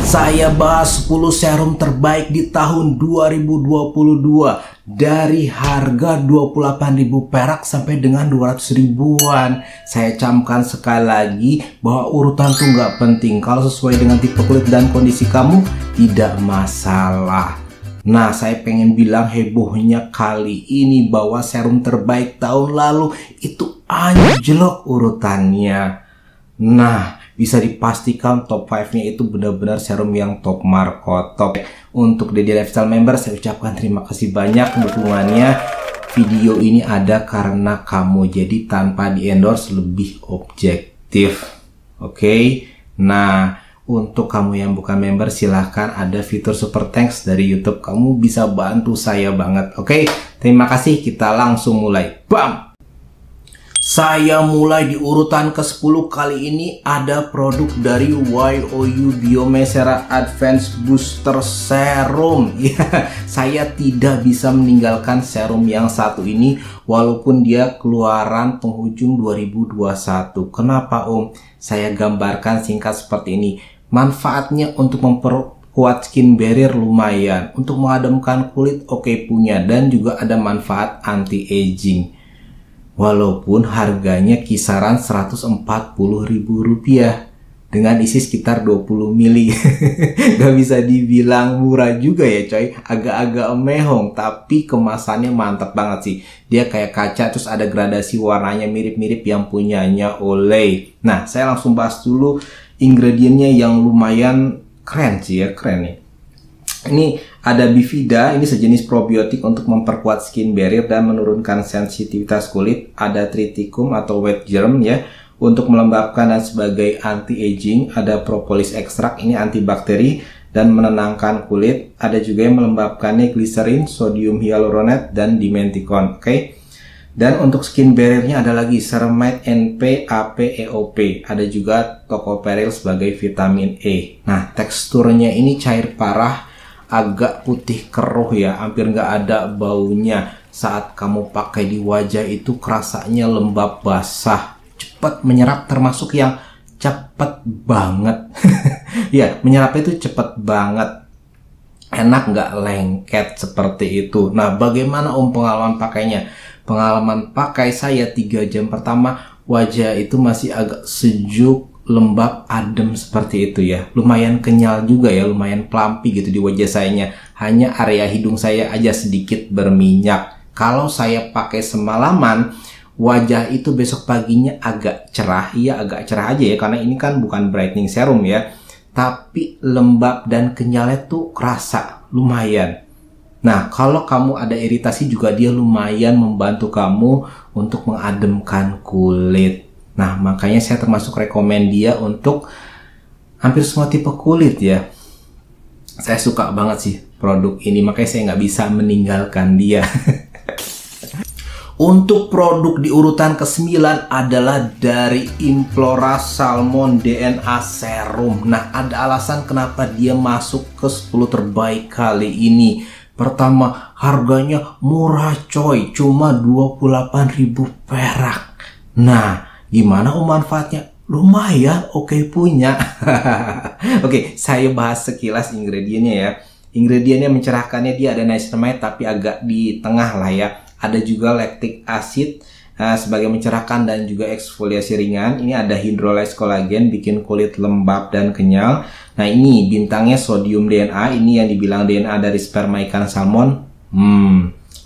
Saya bahas 10 serum terbaik di tahun 2022 dari harga 28.000 perak sampai dengan 200 ribuan. Saya camkan sekali lagi bahwa urutan tuh nggak penting. Kalau sesuai dengan tipe kulit dan kondisi kamu tidak masalah. Nah, saya pengen bilang hebohnya kali ini bahwa serum terbaik tahun lalu itu anjlok urutannya. Nah, bisa dipastikan top 5-nya itu benar-benar serum yang top markotop. Untuk Deddy Lifestyle member, saya ucapkan terima kasih banyak dukungannya. Video ini ada karena kamu, jadi tanpa di-endorse lebih objektif. Oke. Nah, untuk kamu yang bukan member, silahkan ada fitur super thanks dari YouTube. Kamu bisa bantu saya banget. Oke. Terima kasih, kita langsung mulai. Bam! Saya mulai di urutan ke-10 kali ini ada produk dari YOU Biomesera Advanced Booster Serum. Ya, saya tidak bisa meninggalkan serum yang satu ini walaupun dia keluaran penghujung 2021. Kenapa Om? Saya gambarkan singkat seperti ini. Manfaatnya untuk memperkuat skin barrier lumayan, untuk mengademkan kulit oke punya, dan juga ada manfaat anti-aging. Walaupun harganya kisaran Rp140.000 dengan isi sekitar 20 mili. Gak bisa dibilang murah juga ya coy. Agak-agak mehong, tapi kemasannya mantap banget sih. Dia kayak kaca, terus ada gradasi warnanya mirip-mirip yang punyanya Olay. Nah, saya langsung bahas dulu ingredientnya yang lumayan keren sih ya, keren nih. Ini ada Bifida, ini sejenis probiotik untuk memperkuat skin barrier dan menurunkan sensitivitas kulit. Ada Triticum atau wet germ ya, untuk melembabkan dan sebagai anti-aging. Ada propolis ekstrak, ini antibakteri dan menenangkan kulit. Ada juga yang melembabkannya glycerin, sodium hyaluronate, dan dimenticon. Oke. Dan untuk skin barriernya ada lagi Ceramide NP AP EOP. Ada juga tocopherol sebagai vitamin E. Nah, teksturnya ini cair parah, agak putih keruh ya, hampir nggak ada baunya. Saat kamu pakai di wajah itu kerasanya lembab basah, cepat menyerap, termasuk yang cepet banget. Ya, menyerapnya itu cepet banget, enak nggak lengket seperti itu. Nah, bagaimana Om pengalaman pakainya? Pengalaman pakai saya 3 jam pertama, wajah itu masih agak sejuk, lembab, adem seperti itu ya. Lumayan kenyal juga ya, lumayan plumpy gitu di wajah sayanya. Hanya area hidung saya aja sedikit berminyak. Kalau saya pakai semalaman, wajah itu besok paginya agak cerah. Iya, agak cerah aja ya, karena ini kan bukan brightening serum ya. Tapi lembab dan kenyalnya tuh kerasa, lumayan. Nah, kalau kamu ada iritasi juga dia lumayan membantu kamu untuk mengademkan kulit. Nah, makanya saya termasuk rekomen dia untuk hampir semua tipe kulit ya. Saya suka banget sih produk ini, makanya saya nggak bisa meninggalkan dia. Untuk produk di urutan ke-9 adalah dari Implora Salmon DNA Serum. Nah, ada alasan kenapa dia masuk ke 10 terbaik kali ini. Pertama, harganya murah coy, cuma 28.000 perak. Nah, gimana manfaatnya? Lumayan oke punya. Oke, saya bahas sekilas ingredientnya ya. Ingredientnya mencerahkannya, dia ada niacinamide tapi agak di tengah lah ya. Ada juga lactic acid sebagai mencerahkan dan juga eksfoliasi ringan. Ini ada hydrolyze kolagen, bikin kulit lembab dan kenyal. Nah, ini bintangnya sodium DNA. Ini yang dibilang DNA dari sperma ikan salmon.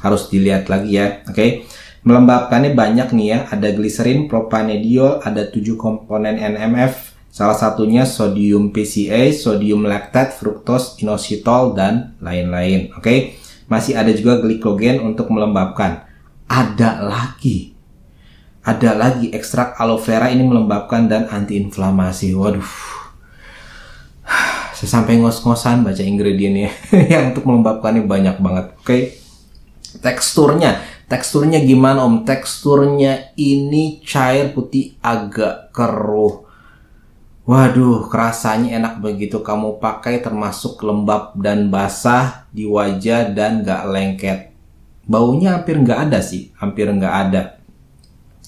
Harus dilihat lagi ya. Oke. Melembabkannya banyak nih ya, ada glycerin, propanediol, ada 7 komponen NMF, salah satunya sodium PCA, sodium lactate, fructose, inositol, dan lain-lain. Oke, masih ada juga glikogen untuk melembabkan. Ada lagi ekstrak aloe vera, ini melembabkan dan antiinflamasi. Waduh, saya sampai ngos-ngosan baca ingredientnya. Yang untuk melembabkannya banyak banget. Oke, Teksturnya gimana Om? Teksturnya ini cair putih agak keruh. Waduh, rasanya enak begitu kamu pakai, termasuk lembab dan basah di wajah dan gak lengket. Baunya hampir nggak ada sih, hampir nggak ada.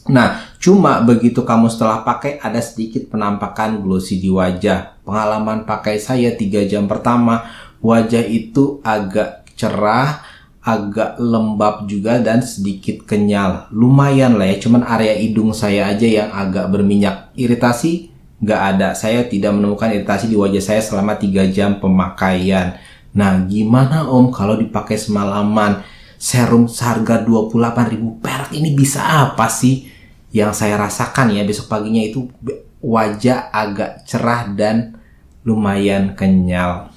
Nah, cuma begitu kamu setelah pakai ada sedikit penampakan glossy di wajah. pengalaman pakai saya 3 jam pertama, wajah itu agak cerah, agak lembab juga, dan sedikit kenyal. Lumayan lah ya, cuman area hidung saya aja yang agak berminyak. Iritasi nggak ada, saya tidak menemukan iritasi di wajah saya selama 3 jam pemakaian. Nah, gimana Om kalau dipakai semalaman? Serum seharga 28.000 perak ini bisa apa sih? Yang saya rasakan ya, besok paginya itu wajah agak cerah dan lumayan kenyal.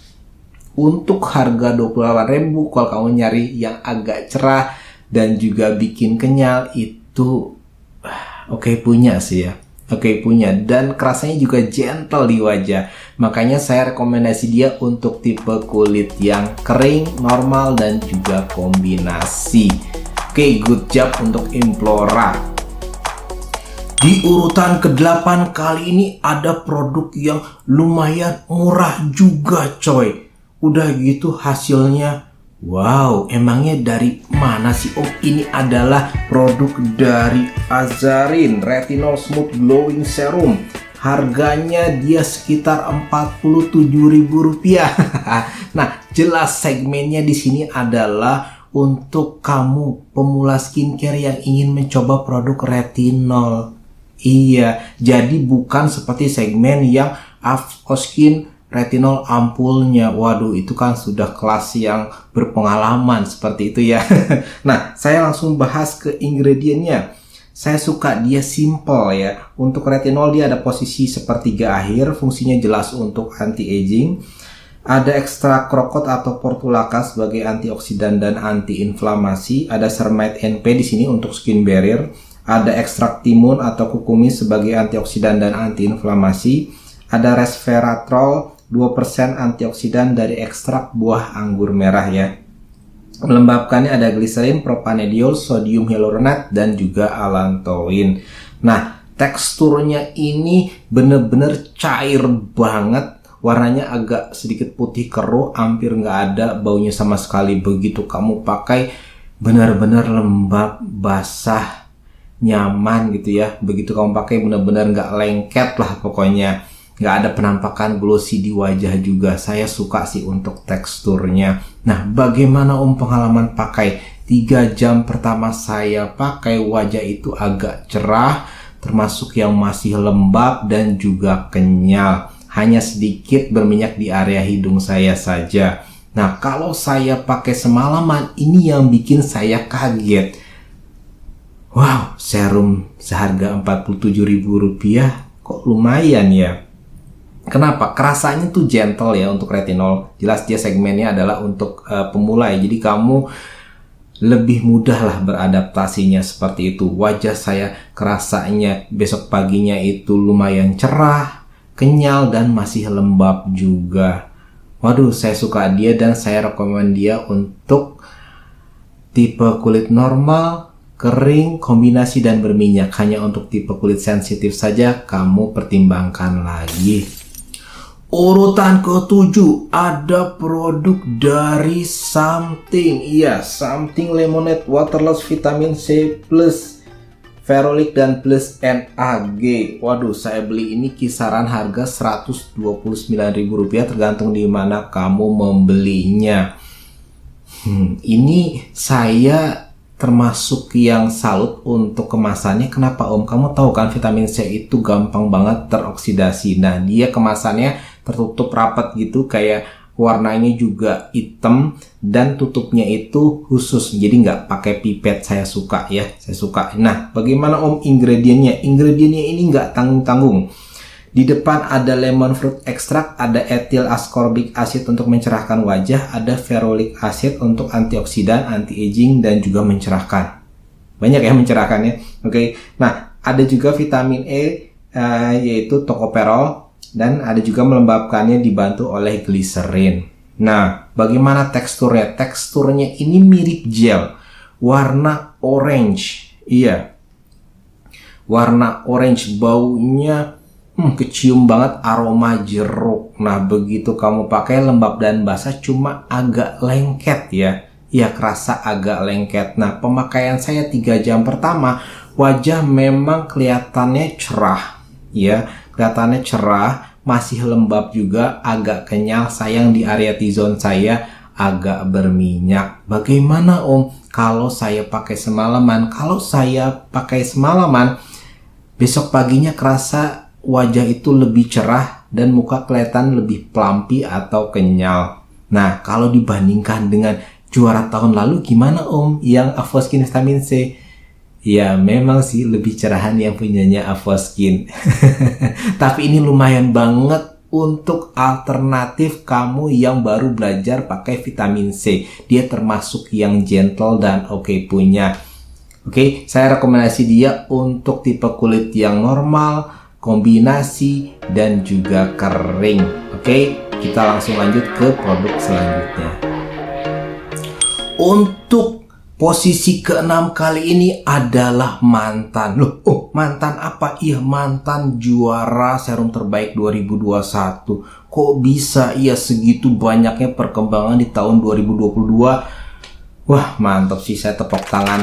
Untuk harga 28.000, kalau kamu nyari yang agak cerah dan juga bikin kenyal, itu oke punya sih ya. Oke punya, dan kerasanya juga gentle di wajah. Makanya saya rekomendasi dia untuk tipe kulit yang kering, normal, dan juga kombinasi. Oke, good job untuk Implora. Di urutan ke-8 kali ini ada produk yang lumayan murah juga coy. Udah gitu hasilnya, wow, emangnya dari mana sih Om? Ini adalah produk dari Azarin Retinol Smooth Glowing Serum. Harganya dia sekitar Rp47.000. Nah, jelas segmennya di sini adalah untuk kamu pemula skincare yang ingin mencoba produk retinol. Iya, jadi bukan seperti segmen yang Avoskin retinol ampulnya. Waduh, itu kan sudah kelas yang berpengalaman seperti itu ya. Nah, saya langsung bahas ke ingredientnya. Saya suka dia simple ya. Untuk retinol dia ada posisi sepertiga akhir, fungsinya jelas untuk anti-aging. Ada ekstrak krokot atau portulaca sebagai antioksidan dan anti-inflamasi. Ada ceramide NP di sini untuk skin barrier. Ada ekstrak timun atau kukumis sebagai antioksidan dan anti-inflamasi. Ada resveratrol 2% antioksidan dari ekstrak buah anggur merah ya. Melembabkannya ada gliserin, propanediol, sodium hyaluronat, dan juga allantoin. Nah, teksturnya ini bener-bener cair banget. Warnanya agak sedikit putih keruh, hampir nggak ada baunya sama sekali. Begitu kamu pakai, benar-benar lembab, basah, nyaman gitu ya. Begitu kamu pakai benar-benar nggak lengket lah pokoknya. Nggak ada penampakan glossy di wajah juga. Saya suka sih untuk teksturnya. Nah, bagaimana Om pengalaman pakai? 3 jam pertama saya pakai, wajah itu agak cerah, termasuk yang masih lembab dan juga kenyal. Hanya sedikit berminyak di area hidung saya saja. Nah, kalau saya pakai semalaman, ini yang bikin saya kaget. Wow, serum seharga Rp47.000 kok lumayan ya. Kenapa? Kerasanya tuh gentle ya untuk retinol. Jelas dia segmennya adalah untuk pemula ya. Jadi kamu lebih mudah lah beradaptasinya seperti itu. Wajah saya kerasanya besok paginya itu lumayan cerah, kenyal, dan masih lembab juga. Waduh, saya suka dia dan saya rekomend dia untuk tipe kulit normal, kering, kombinasi, dan berminyak. Hanya untuk tipe kulit sensitif saja kamu pertimbangkan lagi. Urutan ke-7 ada produk dari Something. Iya, Something Lemonade Waterless Vitamin C plus Ferulic dan plus NAG. Waduh, saya beli ini kisaran harga Rp129.000 tergantung di mana kamu membelinya. Ini saya termasuk yang salut untuk kemasannya. Kenapa Om? Kamu tahu kan vitamin C itu gampang banget teroksidasi. Nah, dia kemasannya tertutup rapat gitu, kayak warnanya juga hitam dan tutupnya itu khusus, jadi nggak pakai pipet. Saya suka ya, saya suka. Nah, bagaimana Om ingredientnya? Ingredientnya ini nggak tanggung-tanggung. Di depan ada lemon fruit extract, ada ethyl ascorbic acid untuk mencerahkan wajah, ada ferulic acid untuk antioksidan, anti-aging, dan juga mencerahkan. Banyak ya mencerahkannya. Oke. Nah, ada juga vitamin E, yaitu tocopherol, dan ada juga melembabkannya dibantu oleh gliserin. Nah, bagaimana teksturnya? Teksturnya ini mirip gel, warna orange. Iya, warna orange, baunya kecium banget aroma jeruk. Nah, begitu kamu pakai lembab dan basah, cuma agak lengket ya. Iya, kerasa agak lengket. Nah, pemakaian saya 3 jam pertama, wajah memang kelihatannya cerah ya. Kelihatannya cerah, masih lembab juga, agak kenyal. Sayang di area T-zone saya agak berminyak. Bagaimana Om kalau saya pakai semalaman? Kalau saya pakai semalaman, besok paginya kerasa wajah itu lebih cerah dan muka kelihatan lebih plumpy atau kenyal. Nah, kalau dibandingkan dengan juara tahun lalu gimana Om yang Avoskin Vitamin C? Ya, memang sih lebih cerahan yang punyanya Avoskin. Tapi ini lumayan banget untuk alternatif kamu yang baru belajar pakai vitamin C. Dia termasuk yang gentle dan oke punya. Oke, saya rekomendasi dia untuk tipe kulit yang normal, kombinasi, dan juga kering. Oke, kita langsung lanjut ke produk selanjutnya. Untuk posisi ke-6 kali ini adalah mantan. Loh, mantan apa? Iya, mantan juara serum terbaik 2021. Kok bisa iya segitu banyaknya perkembangan di tahun 2022? Wah, mantap sih, saya tepuk tangan.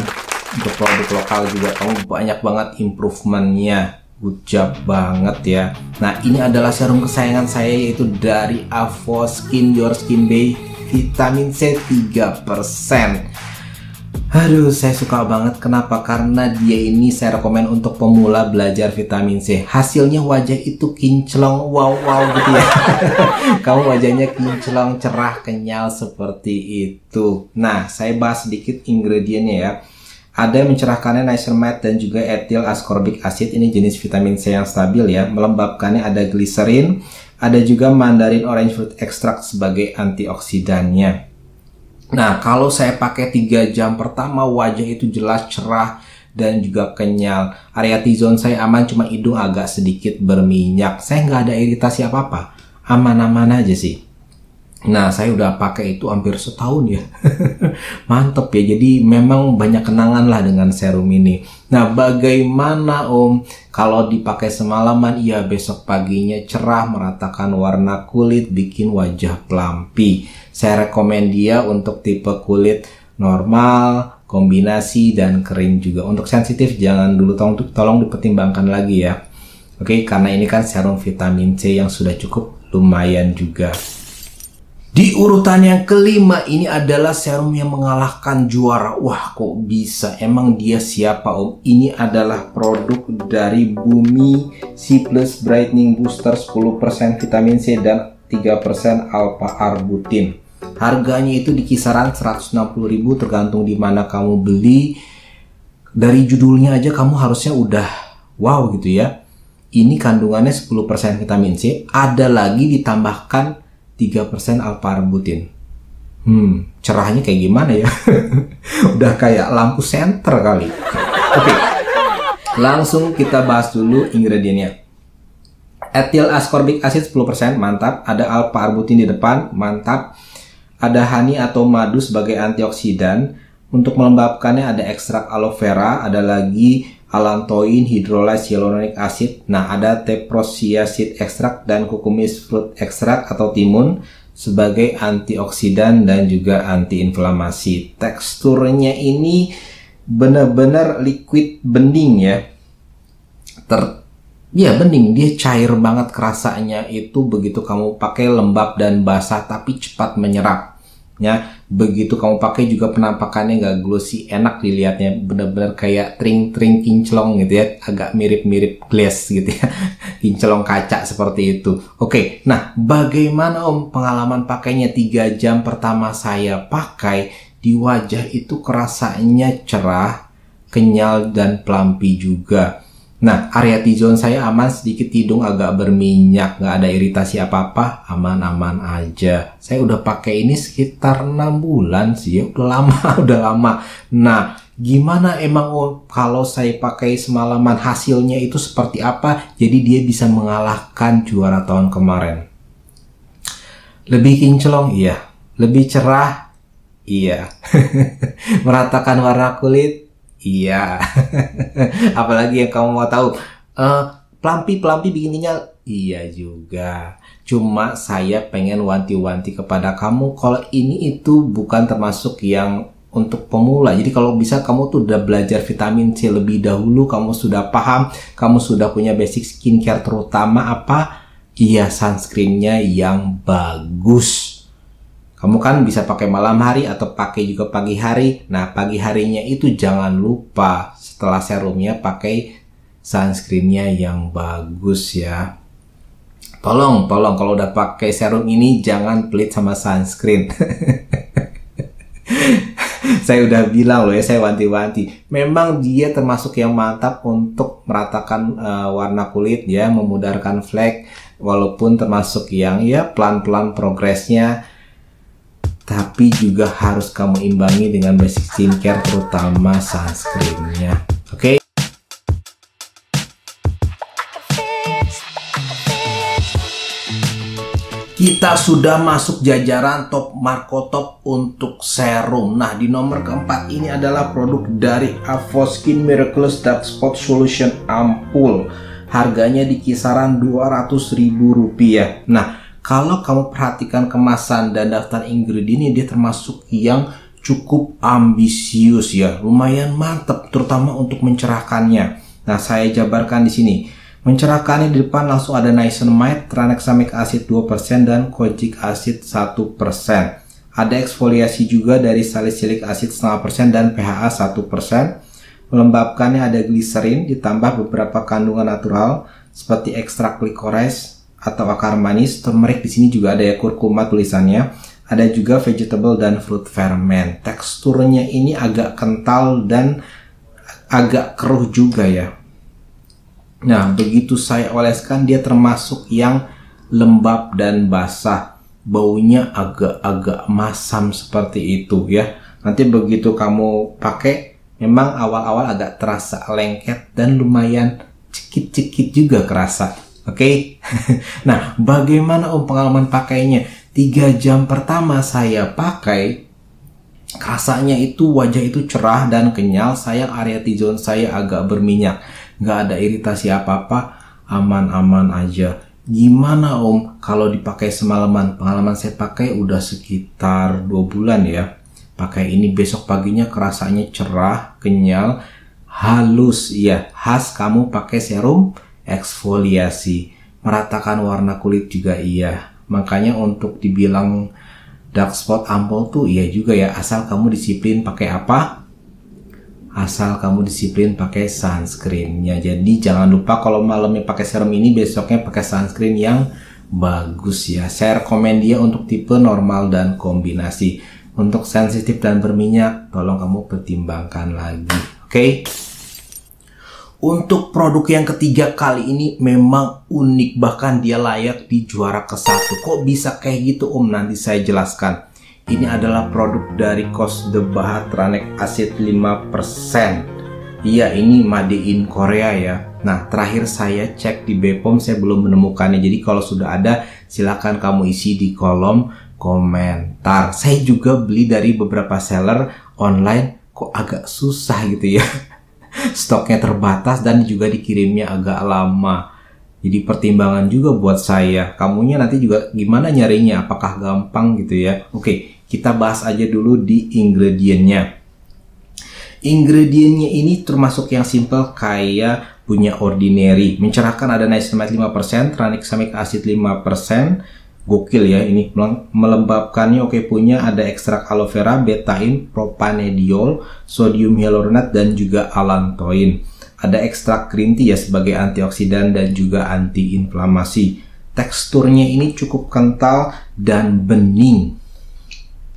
Untuk produk lokal juga kamu banyak banget improvementnya. Good job banget ya. Nah, ini adalah serum kesayangan saya, yaitu dari Avoskin Your Skin Bay Vitamin C 3%. Aduh, saya suka banget. Kenapa? Karena dia ini saya rekomen untuk pemula belajar vitamin C. Hasilnya wajah itu kinclong, wow gitu ya. Kamu wajahnya kinclong, cerah, kenyal seperti itu. Nah, saya bahas sedikit ingredientnya ya. Ada yang mencerahkannya niacinamide dan juga ethyl ascorbic acid. Ini jenis vitamin C yang stabil ya. Melembabkannya ada glycerin. Ada juga mandarin orange fruit extract sebagai antioksidannya. Nah, kalau saya pakai 3 jam pertama, wajah itu jelas cerah dan juga kenyal. Area T-zone saya aman, cuma hidung agak sedikit berminyak. Saya nggak ada iritasi apa-apa. Aman-aman aja sih. Nah, saya udah pakai itu hampir setahun ya. Mantep ya, jadi memang banyak kenangan lah dengan serum ini. Nah, bagaimana Om? Kalau dipakai semalaman, iya besok paginya cerah, meratakan warna kulit, bikin wajah plumpy. Saya rekomen dia untuk tipe kulit normal, kombinasi, dan kering juga. Untuk sensitif jangan dulu, tolong dipertimbangkan lagi ya. Oke, karena ini kan serum vitamin C yang sudah cukup lumayan juga. Di urutan yang kelima ini adalah serum yang mengalahkan juara. Wah, kok bisa? Emang dia siapa Om? Ini adalah produk dari Bumi C+ Brightening Booster 10% vitamin C dan 3% alpha arbutin. Harganya itu di kisaran 160.000 tergantung di mana kamu beli. Dari judulnya aja kamu harusnya udah wow gitu ya. Ini kandungannya 10% vitamin C, ada lagi ditambahkan 3% alpha arbutin. Cerahnya kayak gimana ya? Udah kayak lampu senter kali. Oke, langsung kita bahas dulu ingredientnya. Ethyl ascorbic acid 10%, mantap. Ada alpha arbutin di depan, mantap. Ada honey atau madu sebagai antioksidan. Untuk melembabkannya ada ekstrak aloe vera, ada lagi allantoin, hydrolyzed hyaluronic acid. Nah, ada teprosiacid extract dan cucumis fruit extract atau timun sebagai antioksidan dan juga antiinflamasi. Teksturnya ini benar-benar liquid bening ya. Bening, dia cair banget kerasanya itu begitu kamu pakai lembab dan basah tapi cepat menyerap. Ya, begitu kamu pakai juga penampakannya nggak glossy, enak dilihatnya, bener-bener kayak tring-tring kinclong gitu ya, agak mirip-mirip glass gitu ya, kinclong kaca seperti itu. Oke, nah bagaimana Om pengalaman pakainya? 3 jam pertama saya pakai, di wajah itu kerasanya cerah, kenyal, dan plumpy juga. Nah, area T-zone saya aman, sedikit hidung agak berminyak, nggak ada iritasi apa-apa, aman-aman aja. Saya udah pakai ini sekitar 6 bulan sih ya, udah lama. Nah, gimana emang kalau saya pakai semalaman, hasilnya itu seperti apa? Jadi dia bisa mengalahkan juara tahun kemarin. Lebih kinclong, iya. Lebih cerah, iya. Meratakan warna kulit, iya. Apalagi yang kamu mau tahu? Plumpy bikin kenyal? Iya juga. Cuma saya pengen wanti-wanti kepada kamu kalau ini itu bukan termasuk yang untuk pemula. Jadi kalau bisa kamu tuh udah belajar vitamin C lebih dahulu, kamu sudah paham, kamu sudah punya basic skincare, terutama apa? Iya, sunscreennya yang bagus. Kamu kan bisa pakai malam hari atau pakai juga pagi hari. Nah, pagi harinya itu jangan lupa setelah serumnya pakai sunscreennya yang bagus ya. Tolong kalau udah pakai serum ini jangan pelit sama sunscreen. Saya udah bilang loh ya, saya wanti-wanti. Memang dia termasuk yang mantap untuk meratakan warna kulit ya, memudarkan flek, walaupun termasuk yang ya pelan-pelan progresnya. Tapi juga harus kamu imbangi dengan basic skincare, terutama sunscreennya. Oke? Kita sudah masuk jajaran top Marco Top untuk serum. Nah, di nomor keempat ini adalah produk dari Avoskin Miraculous Dark Spot Solution Ampul. Harganya di kisaran Rp200.000. Nah, kalau kamu perhatikan kemasan dan daftar ingredientnya, dia termasuk yang cukup ambisius ya. Lumayan mantap, terutama untuk mencerahkannya. Nah, saya jabarkan di sini. Mencerahkannya di depan langsung ada niacinamide, tranexamic acid 2% dan kojic acid 1%. Ada eksfoliasi juga dari salicylic acid 0,5% dan PHA 1%. Melembabkannya ada gliserin ditambah beberapa kandungan natural seperti ekstrak licorice atau akar manis. Turmeric di sini juga ada ya, kurkuma tulisannya. Ada juga vegetable dan fruit ferment. Teksturnya ini agak kental dan agak keruh juga ya. Nah, begitu saya oleskan dia termasuk yang lembab dan basah. Baunya agak-agak masam seperti itu ya. Nanti begitu kamu pakai, memang awal-awal agak terasa lengket dan lumayan cekit-cekit juga kerasa. Oke? Nah, bagaimana pengalaman pakainya? 3 jam pertama saya pakai, rasanya itu wajah itu cerah dan kenyal. Sayang area T-zone saya agak berminyak. Nggak ada iritasi apa-apa, aman-aman aja. Gimana kalau dipakai semalaman? Pengalaman saya pakai udah sekitar 2 bulan ya. Pakai ini besok paginya kerasanya cerah, kenyal, halus ya. Khas kamu pakai serum eksfoliasi. Meratakan warna kulit juga iya. Makanya untuk dibilang dark spot ampul tuh iya juga ya. Asal kamu disiplin pakai apa? Asal kamu disiplin pakai sunscreennya. Jadi jangan lupa kalau malamnya pakai serum ini, besoknya pakai sunscreen yang bagus ya. Saya rekomen dia untuk tipe normal dan kombinasi. Untuk sensitif dan berminyak, tolong kamu pertimbangkan lagi. Oke? Untuk produk yang ketiga kali ini memang unik, bahkan dia layak di juara ke-1. Kok bisa kayak gitu Nanti saya jelaskan. Ini adalah produk dari Cos de Baha Tranec Acid 5%. Iya, ini made in Korea ya. Nah, terakhir saya cek di Bepom saya belum menemukannya. Jadi kalau sudah ada, silakan kamu isi di kolom komentar. Saya juga beli dari beberapa seller online, kok agak susah gitu ya. Stoknya terbatas dan juga dikirimnya agak lama. Jadi pertimbangan juga buat saya. Kamunya nanti juga gimana nyarinya? Apakah gampang gitu ya? Oke, kita bahas aja dulu di ingredientnya. Ingredientnya ini termasuk yang simple kayak punya Ordinary. Mencerahkan ada niacinamide 5%, tranexamic acid 5%. Gokil ya ini. Melembabkannya oke, punya ada ekstrak aloe vera, betain, propanediol, sodium hyaluronat dan juga allantoin. Ada ekstrak green tea ya sebagai antioksidan dan juga antiinflamasi. Teksturnya ini cukup kental dan bening.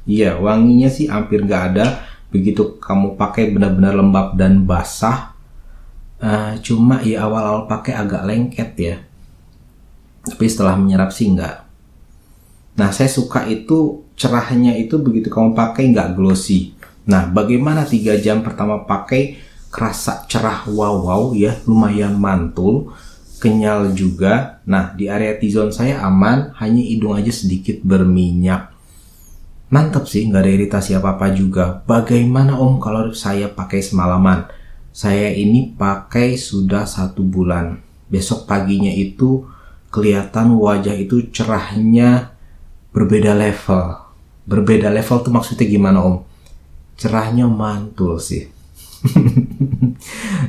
Iya, wanginya sih hampir nggak ada. Begitu kamu pakai benar-benar lembab dan basah. Cuma ya awal-awal pakai agak lengket ya. Tapi setelah menyerap sih nggak. Nah, saya suka itu cerahnya itu begitu kamu pakai nggak glossy. Nah, bagaimana 3 jam pertama pakai? Kerasa cerah wow ya, lumayan mantul, kenyal juga. Nah, di area T-zone saya aman, hanya hidung aja sedikit berminyak. Mantap sih, nggak ada iritasi apa-apa juga. Bagaimana kalau saya pakai semalaman? Saya ini pakai sudah 1 bulan. Besok paginya itu kelihatan wajah itu cerahnya berbeda level. Berbeda level tuh maksudnya gimana Cerahnya mantul sih.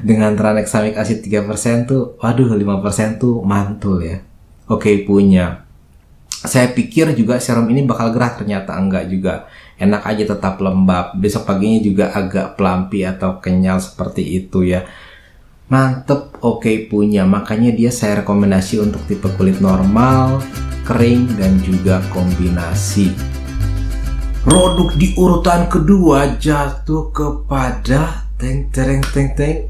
Dengan tranexamic acid 3% tuh, waduh 5% tuh mantul ya. oke punya. Saya pikir juga serum ini bakal gerah, ternyata enggak juga. Enak aja, tetap lembab. Besok paginya juga agak pelampi atau kenyal seperti itu ya. Mantep, oke punya. Makanya dia saya rekomendasi untuk tipe kulit normal, kering, dan juga kombinasi. Produk di urutan kedua jatuh kepada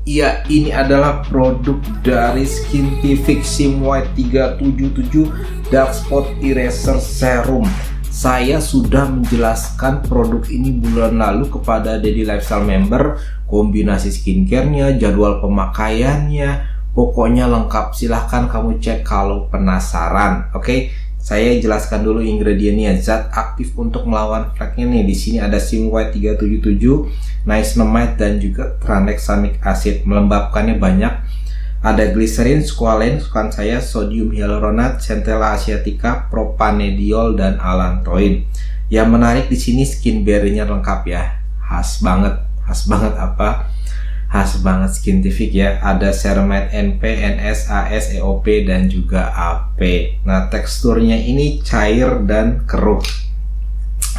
ya, ini adalah produk dari Skintific Sim White 377 Dark Spot Eraser Serum. Saya sudah menjelaskan produk ini bulan lalu kepada Daily Lifestyle member, kombinasi skincare-nya, jadwal pemakaiannya, pokoknya lengkap. Silahkan kamu cek kalau penasaran. Oke, saya jelaskan dulu ingredientnya. Zat aktif untuk melawan fleknya nih. Di sini ada Sim White 377, niacinamide, dan juga tranexamic acid. Melembabkannya banyak. Ada glycerin, squalane, kesukaan saya, sodium hyaluronat, centella asiatica, propanediol, dan allantoin. Yang menarik di sini skin barrier-nya lengkap ya. Khas banget apa? Khas banget Skintific ya. Ada ceramide NP, NS, AS, EOP, dan juga AP. Nah, teksturnya ini cair dan keruh.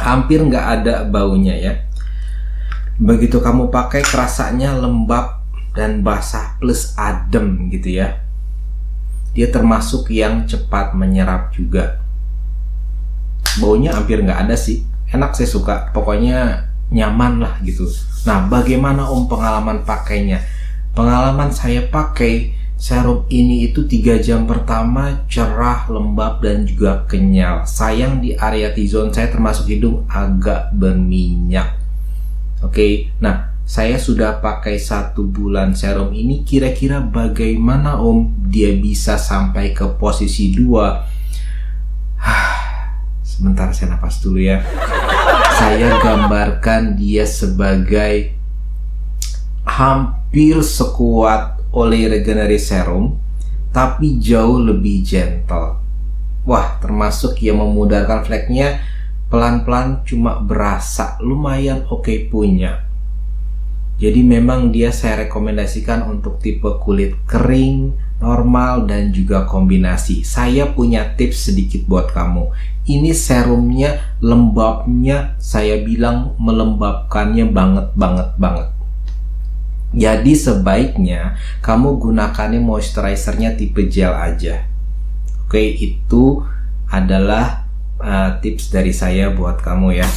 Hampir nggak ada baunya ya. Begitu kamu pakai, kerasanya lembab dan basah plus adem gitu ya. Dia termasuk yang cepat menyerap juga. Baunya hampir nggak ada sih. Enak, saya suka. Pokoknya nyaman lah gitu. Nah, bagaimana pengalaman pakainya? Pengalaman saya pakai serum ini itu 3 jam pertama cerah, lembab, dan juga kenyal. Sayang di area T-zone saya termasuk hidung agak berminyak. Oke, nah saya sudah pakai 1 bulan serum ini. Kira-kira bagaimana dia bisa sampai ke posisi 2? Sebentar, saya nafas dulu ya. Saya gambarkan dia sebagai hampir sekuat Olay Regenerate Serum, tapi jauh lebih gentle. Wah, termasuk yang memudahkan fleknya. Pelan-pelan cuma berasa, lumayan oke punya. Jadi memang dia saya rekomendasikan untuk tipe kulit kering, normal, dan juga kombinasi. Saya punya tips sedikit buat kamu. Ini serumnya, lembabnya saya bilang melembabkannya banget. Jadi sebaiknya kamu gunakannya moisturizernya tipe gel aja. Oke, itu adalah tips dari saya buat kamu ya.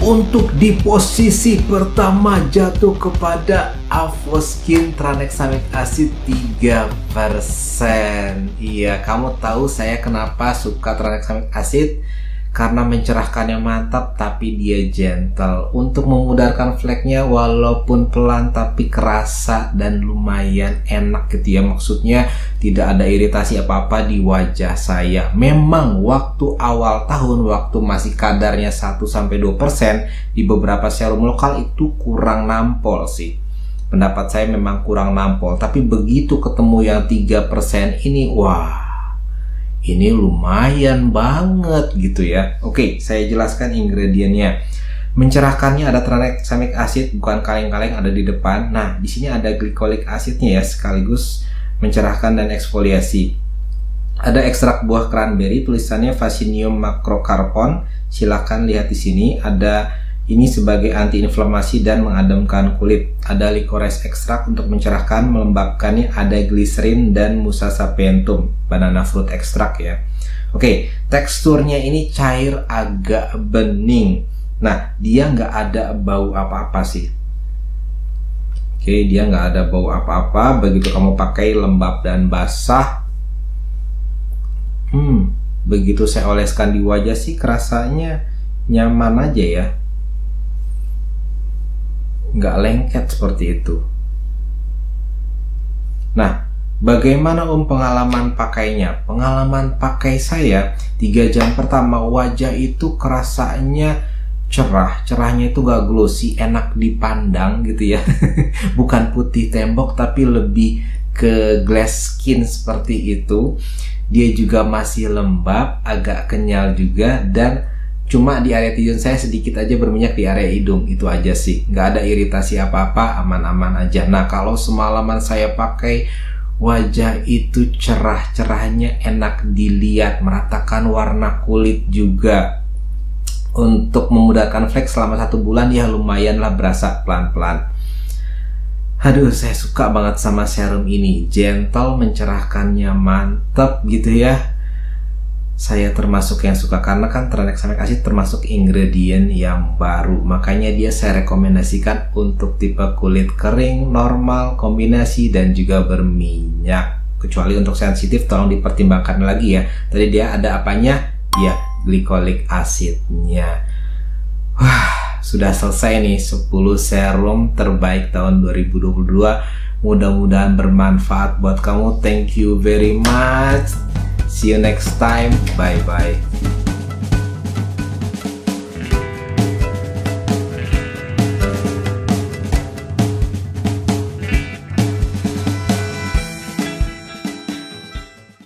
Untuk di posisi pertama jatuh kepada Avoskin Tranexamic Acid 3%. Iya, kamu tahu saya kenapa suka Tranexamic Acid? Karena mencerahkannya mantap tapi dia gentle. Untuk memudahkan fleknya walaupun pelan tapi kerasa dan lumayan enak gitu ya. Maksudnya tidak ada iritasi apa-apa di wajah saya. Memang waktu awal tahun, waktu masih kadarnya 1-2%, di beberapa serum lokal itu kurang nampol sih. Pendapat saya memang kurang nampol. Tapi begitu ketemu yang 3% ini, wah, ini lumayan banget gitu ya. Oke, saya jelaskan ingredientnya. Mencerahkannya ada tranexamic acid, bukan kaleng-kaleng, ada di depan. Nah, di sini ada glycolic acidnya ya, sekaligus mencerahkan dan eksfoliasi. Ada ekstrak buah cranberry, tulisannya Vaccinium macrocarpon. Silakan lihat di sini. Ada ini sebagai antiinflamasi dan mengademkan kulit. Ada licorice extract untuk mencerahkan, melembabkannya. Ada glycerin dan musa sapientum, banana fruit extract ya. Oke, teksturnya ini cair, agak bening. Nah, dia nggak ada bau apa-apa sih. Oke, dia nggak ada bau apa-apa. Begitu kamu pakai, lembab dan basah. Begitu saya oleskan di wajah sih, kerasanya nyaman aja ya. Nggak lengket seperti itu. Nah, bagaimana pengalaman pakainya? Pengalaman pakai saya 3 jam pertama, wajah itu kerasanya cerah. Cerahnya itu gak glossy, enak dipandang gitu ya. Bukan putih tembok tapi lebih ke glass skin seperti itu. Dia juga masih lembab, agak kenyal juga, dan cuma di area T-zone saya sedikit aja berminyak di area hidung. Itu aja sih, nggak ada iritasi apa-apa, aman-aman aja. Nah, kalau semalaman saya pakai, wajah itu cerah-cerahnya enak dilihat, meratakan warna kulit juga. Untuk memudahkan flek selama 1 bulan ya lumayan lah berasa pelan-pelan. Aduh, saya suka banget sama serum ini, gentle, mencerahkannya mantep gitu ya. Saya termasuk yang suka karena kan tranexamic acid termasuk ingredient yang baru, makanya dia saya rekomendasikan untuk tipe kulit kering, normal, kombinasi, dan juga berminyak. Kecuali untuk sensitif tolong dipertimbangkan lagi ya. Tadi dia ada apanya? Ya, glycolic acidnya. Wah, sudah selesai nih 10 serum terbaik tahun 2022. Mudah-mudahan bermanfaat buat kamu. Thank you very much. See you next time. Bye-bye.